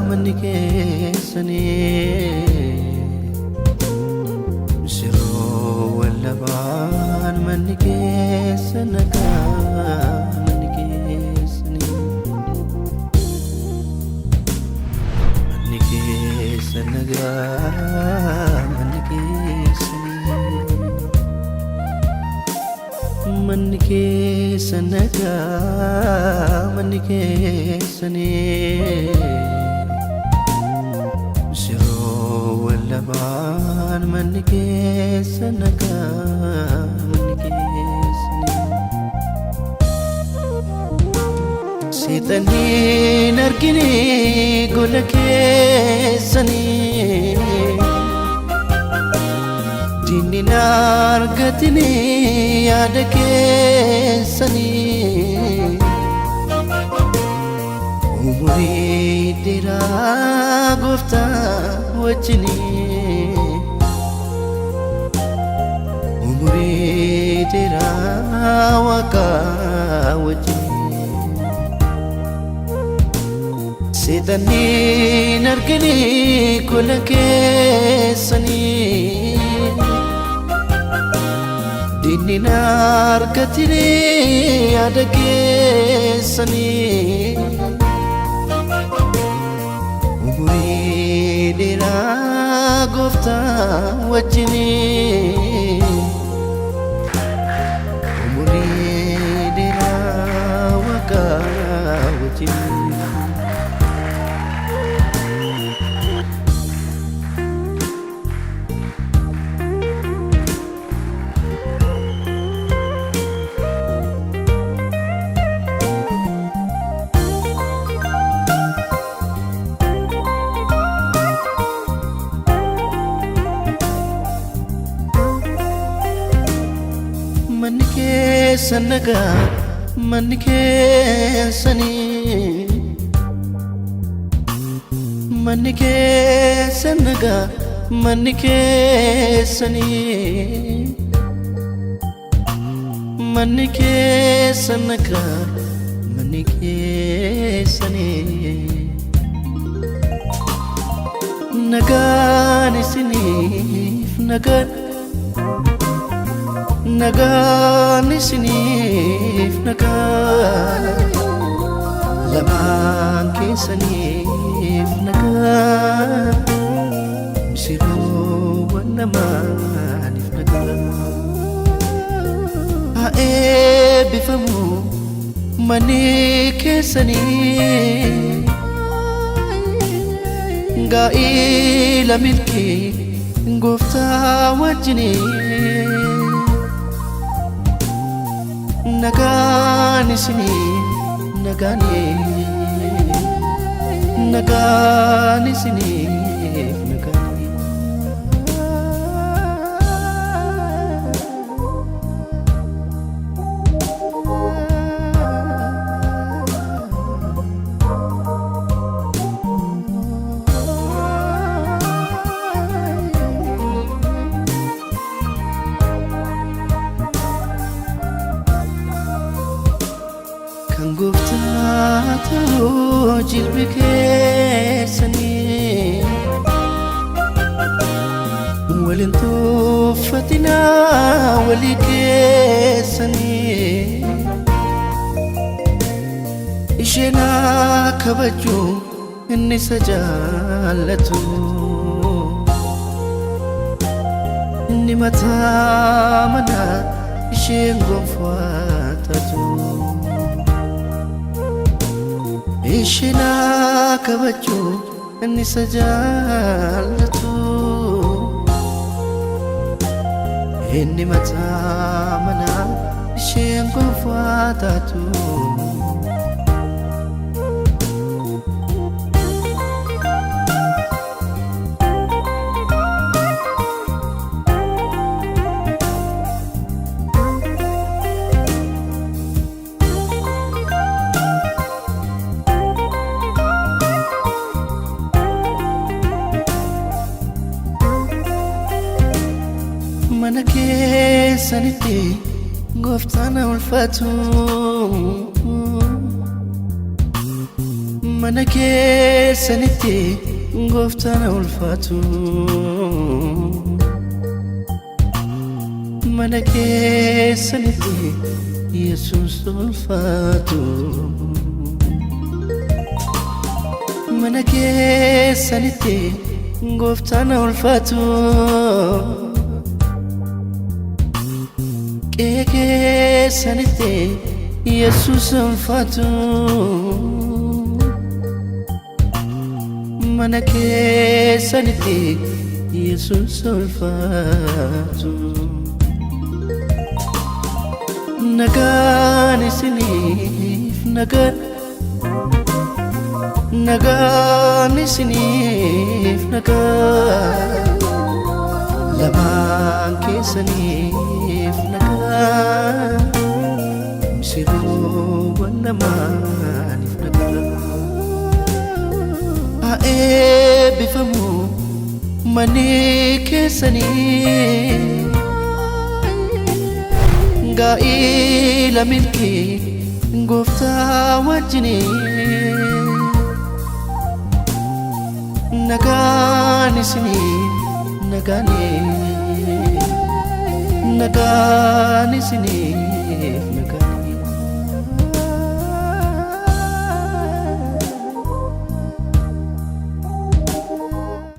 manni keessanii Misirroo wallabaan manni keessa nagaa manni keessanii manni keessa nagaa manni keessanii manni keessa nagaa manni keessanii Misirroo wallabaan manni keessa nagaa manni keessanii Seexanniin argine gola keessanii Dinni nargatini yaada keessanii Umurii dheeraa Gooftaa wajjinii Umurii dheeraa Waaqaa wajjinii Seexanniin argine gola keessanii Dinni nargatini yaada keessanii Umurii dheeraa Gooftaa wajjinii Umurii dheeraa Waaqaa wajjinii Manni keessa nagaa manni keessanii manni keessa nagaa manni keessanii manni keessa nagaa manni keessanii nagaan isiniif nagaan isiniif nagaa lamaan keessaniif nagaa Misirroo wallamaaniif nagaa haa eebbifamu manni keessanii gaa'ila milkii Gooftaa wajjinii nagaan isiniif nagaan isiniif nagaan Kan Gooftaa ta'uu jilbi keessanii waliin tuffatinaa walii keessanii isheen kabajuu inni isa jaallatu inni mataa manaa isheen gonfatatu isheen kabajuu inni isa jaallatu inni mataa manaa isheen gonfatatu mana keessanitti Gooftaan ulfaatu mana keessanitti gooftaan ulfaatu mana keessanitti Yesuus ulfaatu mana keessanitti gooftaan ulfaatu keessanitti Yesuus ulfaatu mana keessanitti Yesuus ulfaatu nagaan isiniif nagaan isiniif nagaan lamaan keessaniif nagaan misiroowwan lamaaniif nagaan haa eebbifamu manni keessanii gaa'ila milkii gooftaa wajjinii nagaan isinii nagaan isinii